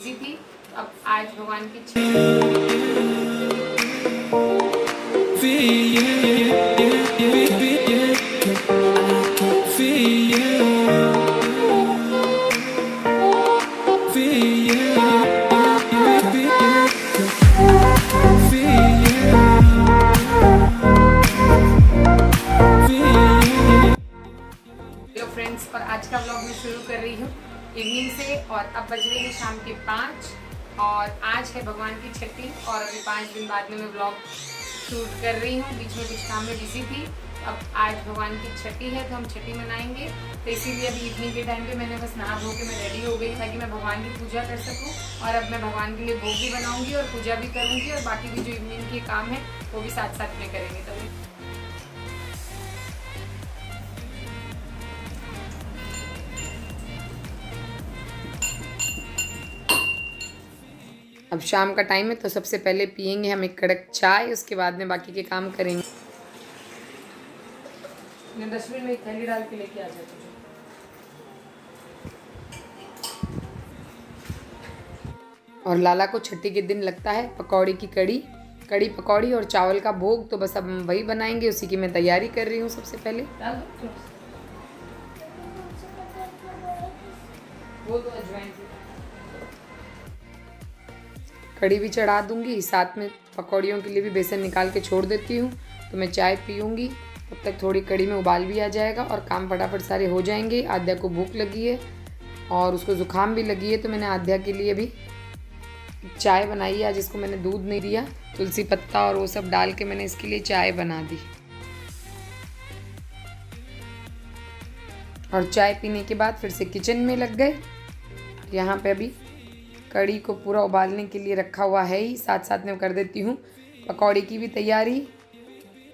Busy थी। अब आज भगवान की फ्रेंड्स, और आज का व्लॉग मैं शुरू कर रही हूँ इवनिंग से। और अब बज रहे हैं शाम के 5 और आज है भगवान की छठी। और अभी 5 दिन बाद में मैं व्लॉग शूट कर रही हूँ। बीच में कुछ काम में बिजी थी। अब आज भगवान की छठी है तो हम छठी मनाएंगे, तो इसीलिए अभी इवनिंग के टाइम पे मैंने बस नहा धो के मैं रेडी हो गई ताकि मैं भगवान की पूजा कर सकूँ। और अब मैं भगवान के लिए भोग भी बनाऊँगी और पूजा भी करूँगी, और बाकी भी जो इवनिंग के काम है वो भी साथ साथ में करेंगे। तभी अब शाम का टाइम है तो सबसे पहले पियेंगे हम एक कड़क चाय, उसके बाद में बाकी के काम करेंगे। डस्टबिन में एक थैली डाल के लेके आ जाए तुझे। और लाला को छठी के दिन लगता है पकौड़ी की कड़ी पकौड़ी और चावल का भोग, तो बस अब हम वही बनाएंगे। उसी की मैं तैयारी कर रही हूँ। सबसे पहले वो तो अजवाइन कड़ी भी चढ़ा दूंगी, साथ में पकौड़ियों के लिए भी बेसन निकाल के छोड़ देती हूँ। तो मैं चाय पीऊँगी, तब तक थोड़ी कड़ी में उबाल भी आ जाएगा और काम फटाफट सारे हो जाएंगे। आद्या को भूख लगी है और उसको ज़ुकाम भी लगी है, तो मैंने आद्या के लिए भी चाय बनाई है। आज इसको मैंने दूध नहीं दिया, तुलसी पत्ता और वो सब डाल के मैंने इसके लिए चाय बना दी। और चाय पीने के बाद फिर से किचन में लग गए। यहाँ पे अभी कड़ी को पूरा उबालने के लिए रखा हुआ है ही, साथ साथ में कर देती हूँ पकौड़ी की भी तैयारी।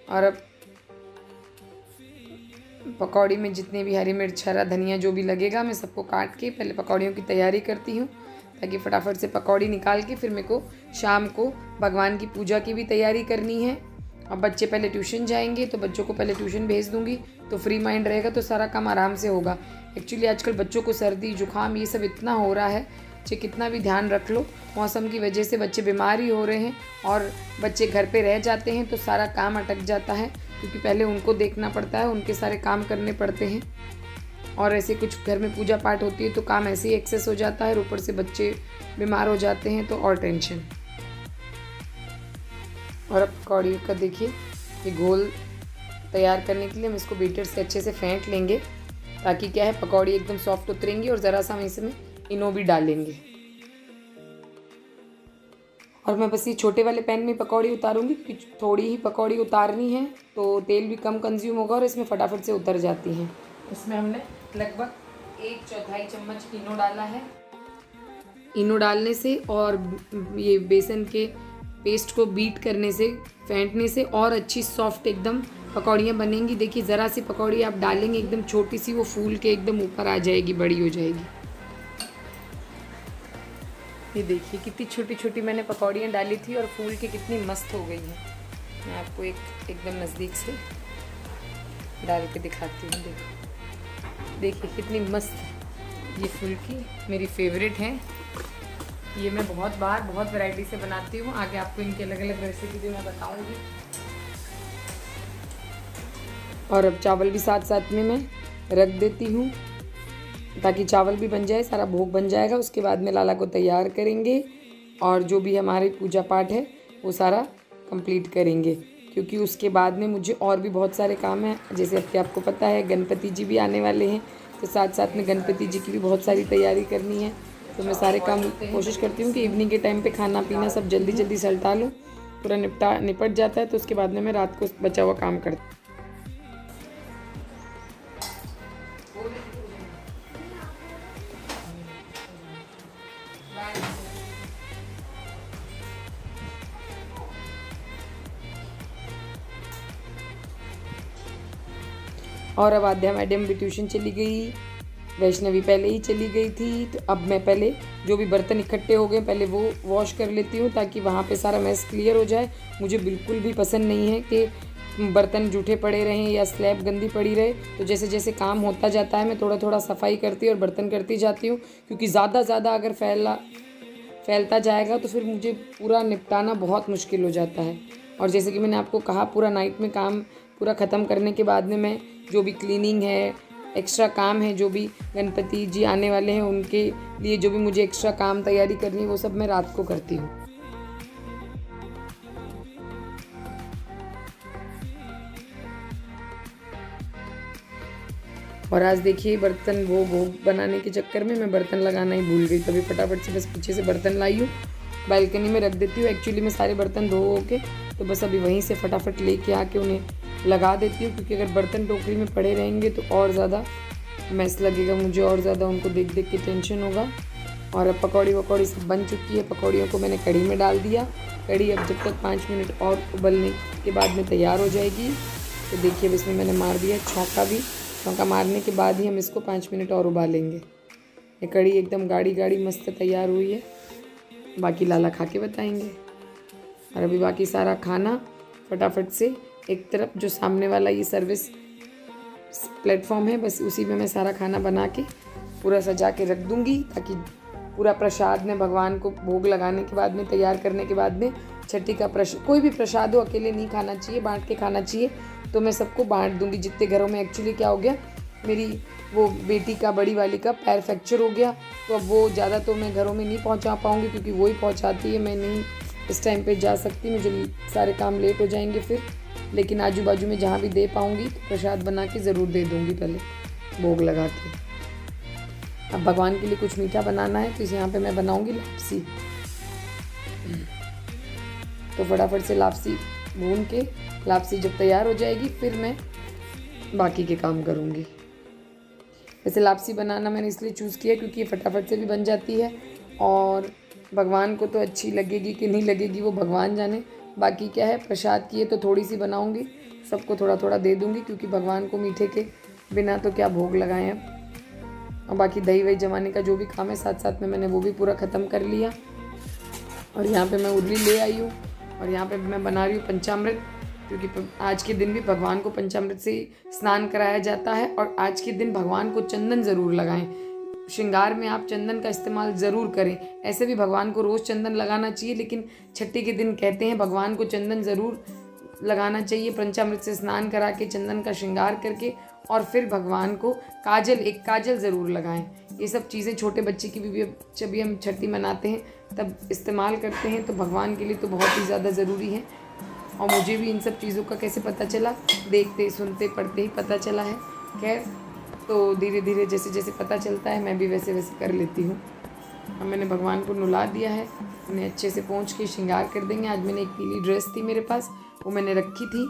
और अब पकौड़ी में जितने भी हरी मिर्च, हरा धनिया जो भी लगेगा मैं सबको काट के पहले पकौड़ियों की तैयारी करती हूँ, ताकि फटाफट से पकौड़ी निकाल के फिर मेरे को शाम को भगवान की पूजा की भी तैयारी करनी है। अब बच्चे पहले ट्यूशन जाएंगे तो बच्चों को पहले ट्यूशन भेज दूँगी, तो फ्री माइंड रहेगा तो सारा काम आराम से होगा। एक्चुअली आजकल बच्चों को सर्दी जुकाम ये सब इतना हो रहा है, बच्चे कितना भी ध्यान रख लो, मौसम की वजह से बच्चे बीमार ही हो रहे हैं और बच्चे घर पे रह जाते हैं तो सारा काम अटक जाता है, क्योंकि पहले उनको देखना पड़ता है, उनके सारे काम करने पड़ते हैं। और ऐसे कुछ घर में पूजा पाठ होती है तो काम ऐसे ही एक्सेस हो जाता है, ऊपर से बच्चे बीमार हो जाते हैं तो और टेंशन। और अब पकौड़ी का देखिए ये घोल तैयार करने के लिए हम इसको बीटर से अच्छे से फेंट लेंगे, ताकि क्या है पकौड़ी एकदम सॉफ्ट उतरेंगी। और ज़रा सा हम इसमें इनो भी डालेंगे। और मैं बस ये छोटे वाले पैन में पकौड़ी उतारूंगी, क्योंकि थोड़ी ही पकौड़ी उतारनी है तो तेल भी कम कंज्यूम होगा और इसमें फटाफट से उतर जाती हैं। इसमें हमने लगभग 1/4 चम्मच इनो डाला है। इनो डालने से और ये बेसन के पेस्ट को बीट करने से, फेंटने से और अच्छी सॉफ्ट एकदम पकौड़ियाँ बनेंगी। देखिए ज़रा सी पकौड़ी आप डालेंगे एकदम छोटी सी, वो फूल के एकदम ऊपर आ जाएगी, बड़ी हो जाएगी। ये देखिए कितनी छोटी छोटी मैंने पकौड़ियाँ डाली थी और फूल के कितनी मस्त हो गई हैं। मैं आपको एकदम नज़दीक से डाल के दिखाती हूँ। देखिए कितनी मस्त ये फूल की, मेरी फेवरेट है ये। मैं बहुत वैरायटी से बनाती हूँ, आगे आपको इनकी अलग अलग रेसिपी भी मैं बताऊँगी। और अब चावल भी साथ साथ में मैं रख देती हूँ, ताकि चावल भी बन जाए, सारा भोग बन जाएगा। उसके बाद में लाला को तैयार करेंगे और जो भी हमारी पूजा पाठ है वो सारा कंप्लीट करेंगे, क्योंकि उसके बाद में मुझे और भी बहुत सारे काम हैं। जैसे अब कि आपको पता है गणपति जी भी आने वाले हैं, तो साथ साथ में गणपति जी की भी बहुत सारी तैयारी करनी है। तो मैं सारे काम कोशिश करती हूँ कि इवनिंग के टाइम पे खाना पीना सब जल्दी जल्दी सलटा लूँ, पूरा निपट जाता है। तो उसके बाद में मैं रात को बचा हुआ काम करती हूँ। और अब आद्या मैडम भी ट्यूशन चली गई, वैष्णवी पहले ही चली गई थी। तो अब मैं पहले जो भी बर्तन इकट्ठे हो गए पहले वो वॉश कर लेती हूँ, ताकि वहाँ पे सारा मैस क्लियर हो जाए। मुझे बिल्कुल भी पसंद नहीं है कि बर्तन जूठे पड़े रहें या स्लैब गंदी पड़ी रहे। तो जैसे जैसे काम होता जाता है मैं थोड़ा थोड़ा सफाई करती और बर्तन करती जाती हूँ, क्योंकि ज़्यादा अगर फैलता जाएगा तो फिर मुझे पूरा निपटाना बहुत मुश्किल हो जाता है। और जैसे कि मैंने आपको कहा, पूरा नाइट में काम पूरा ख़त्म करने के बाद में मैं जो भी क्लीनिंग है, एक्स्ट्रा काम है, जो भी गणपति जी आने वाले हैं उनके लिए जो भी मुझे एक्स्ट्रा काम तैयारी करनी है, वो सब मैं रात को करती हूँ। और आज देखिए बर्तन वो भोग बनाने के चक्कर में मैं बर्तन लगाना ही भूल गई। तभी फटाफट से बस पीछे से बर्तन लाई हूँ, बालकनी में रख देती हूँ। एक्चुअली मैं सारे बर्तन धो के तो बस अभी वहीं से फटाफट लेके आके उन्हें लगा देती हूँ, क्योंकि अगर बर्तन टोकरी में पड़े रहेंगे तो और ज़्यादा मैस लगेगा मुझे, और ज़्यादा उनको देख देख के टेंशन होगा। और अब पकौड़ी वकौड़ी सब बन चुकी है। पकौड़ियों को मैंने कढ़ी में डाल दिया। कढ़ी अब जब तक 5 मिनट और उबलने के बाद में तैयार हो जाएगी। तो देखिए अब इसमें मैंने मार दिया छौंका भी। छौंका मारने के बाद ही हम इसको 5 मिनट और उबालेंगे। ये कढ़ी एकदम गाढ़ी गाढ़ी मस्त तैयार हुई है। बाकी लाला खा के बताएंगे। और अभी बाकी सारा खाना फटाफट से एक तरफ जो सामने वाला ये सर्विस प्लेटफॉर्म है, बस उसी में मैं सारा खाना बना के पूरा सजा के रख दूँगी, ताकि पूरा प्रसाद में भगवान को भोग लगाने के बाद में, तैयार करने के बाद में, छठी का कोई भी प्रसाद हो अकेले नहीं खाना चाहिए, बांट के खाना चाहिए। तो मैं सबको बांट दूंगी जितने घरों में। एक्चुअली क्या हो गया, मेरी वो बेटी का, बड़ी वाली का पैर फ्रैक्चर हो गया, तो अब वो ज़्यादा तो मैं घरों में नहीं पहुंचा पाऊंगी, क्योंकि वो ही पहुंचाती है, मैं नहीं इस टाइम पे जा सकती, मुझे सारे काम लेट हो जाएंगे फिर। लेकिन आजू बाजू में जहाँ भी दे पाऊँगी तो प्रसाद बना के ज़रूर दे दूँगी, पहले भोग लगा के। अब भगवान के लिए कुछ मीठा बनाना है, तो इस यहाँ पे मैं बनाऊँगी लापसी। तो फटाफट से लापसी भून के, लापसी जब तैयार हो जाएगी फिर मैं बाकी के काम करूँगी। वैसे लापसी बनाना मैंने इसलिए चूज़ किया क्योंकि ये फटाफट से भी बन जाती है, और भगवान को तो अच्छी लगेगी कि नहीं लगेगी वो भगवान जाने। बाकी क्या है, प्रसाद की है तो थोड़ी सी बनाऊँगी, सबको थोड़ा थोड़ा दे दूँगी, क्योंकि भगवान को मीठे के बिना तो क्या भोग लगाएं अब। और बाकी दही वही जमाने का जो भी काम है साथ साथ में मैंने वो भी पूरा ख़त्म कर लिया। और यहाँ पे मैं उर्ली ले आई हूँ, और यहाँ पे मैं बना रही हूँ पंचामृत, क्योंकि आज के दिन भी भगवान को पंचामृत से स्नान कराया जाता है। और आज के दिन भगवान को चंदन ज़रूर लगाएं। श्रृंगार में आप चंदन का इस्तेमाल ज़रूर करें। ऐसे भी भगवान को रोज़ चंदन लगाना चाहिए, लेकिन छठी के दिन कहते हैं भगवान को चंदन ज़रूर लगाना चाहिए। पंचामृत से स्नान करा के, चंदन का श्रृंगार करके, और फिर भगवान को एक काजल ज़रूर लगाएं। ये सब चीज़ें छोटे बच्चे की भी जब भी हम छठी मनाते हैं तब इस्तेमाल करते हैं, तो भगवान के लिए तो बहुत ही ज़्यादा ज़रूरी है। और मुझे भी इन सब चीज़ों का कैसे पता चला, देखते सुनते पढ़ते ही पता चला है। खैर, तो धीरे धीरे जैसे जैसे पता चलता है मैं भी वैसे वैसे कर लेती हूँ। अब मैंने भगवान को नुला दिया है, उन्हें अच्छे से पोंछ के श्रृंगार कर देंगे। आज मैंने एक पीली ड्रेस थी मेरे पास, वो मैंने रखी थी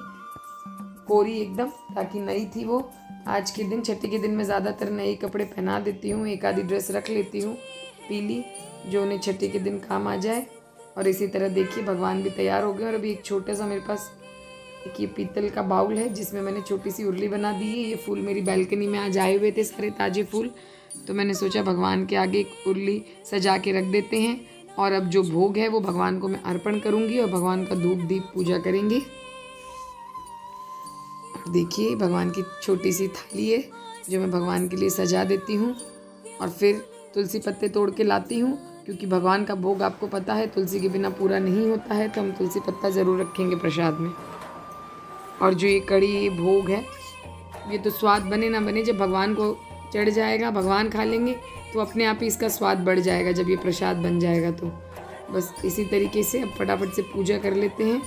कोरी एकदम, ताकि नई थी वो। आज के दिन, छठी के दिन मैं ज़्यादातर नए कपड़े पहना देती हूँ, एक आधी ड्रेस रख लेती हूँ पीली, जो उन्हें छठी के दिन काम आ जाए। और इसी तरह देखिए भगवान भी तैयार हो गए। और अभी एक छोटा सा मेरे पास एक ये पीतल का बाउल है, जिसमें मैंने छोटी सी उर्ली बना दी है। ये फूल मेरी बालकनी में आज आए हुए थे, सारे ताज़े फूल, तो मैंने सोचा भगवान के आगे एक उर्ली सजा के रख देते हैं। और अब जो भोग है वो भगवान को मैं अर्पण करूँगी, और भगवान का धूप दीप पूजा करेंगे। देखिए भगवान की छोटी सी थाली है जो मैं भगवान के लिए सजा देती हूँ। और फिर तुलसी पत्ते तोड़ के लाती हूँ, क्योंकि भगवान का भोग आपको पता है तुलसी के बिना पूरा नहीं होता है, तो हम तुलसी पत्ता ज़रूर रखेंगे प्रसाद में। और जो ये कड़ी, ये भोग है, ये तो स्वाद बने ना बने, जब भगवान को चढ़ जाएगा, भगवान खा लेंगे, तो अपने आप ही इसका स्वाद बढ़ जाएगा जब ये प्रसाद बन जाएगा। तो बस इसी तरीके से अब फटाफट से पूजा कर लेते हैं।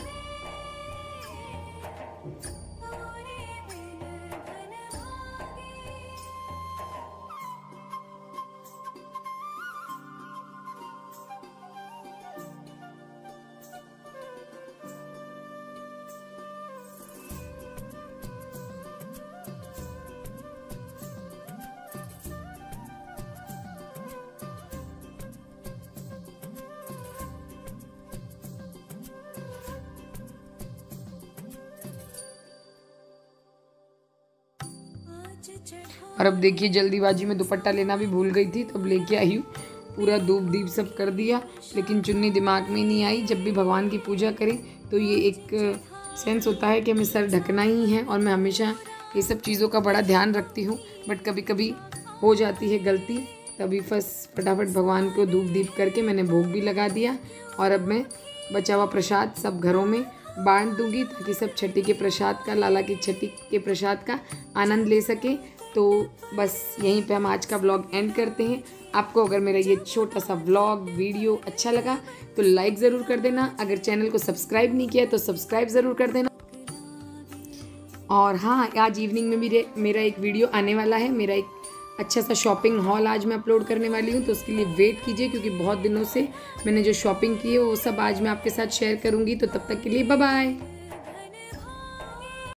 और अब देखिए जल्दीबाजी में दुपट्टा लेना भी भूल गई थी, तो अब लेके आई हूँ। पूरा धूप दीप सब कर दिया, लेकिन चुन्नी दिमाग में नहीं आई। जब भी भगवान की पूजा करें तो ये एक सेंस होता है कि हमें सर ढकना ही है, और मैं हमेशा ये सब चीज़ों का बड़ा ध्यान रखती हूँ। बट कभी कभी हो जाती है गलती, तभी फटाफट भगवान को धूप दीप करके मैंने भोग भी लगा दिया। और अब मैं बचा हुआ प्रसाद सब घरों में बांट दूंगी ताकि सब छठी के प्रसाद का, लाला की छठी के प्रसाद का आनंद ले सकें। तो बस यहीं पे हम आज का व्लॉग एंड करते हैं। आपको अगर मेरा ये छोटा सा व्लॉग वीडियो अच्छा लगा तो लाइक ज़रूर कर देना। अगर चैनल को सब्सक्राइब नहीं किया तो सब्सक्राइब ज़रूर कर देना। और हाँ, आज इवनिंग में भी मेरा एक वीडियो आने वाला है। मेरा एक अच्छा सा शॉपिंग हॉल आज मैं अपलोड करने वाली हूँ, तो उसके लिए वेट कीजिए क्योंकि बहुत दिनों से मैंने जो शॉपिंग की है वो सब आज मैं आपके साथ शेयर करूँगी। तो तब तक के लिए बाय बाय।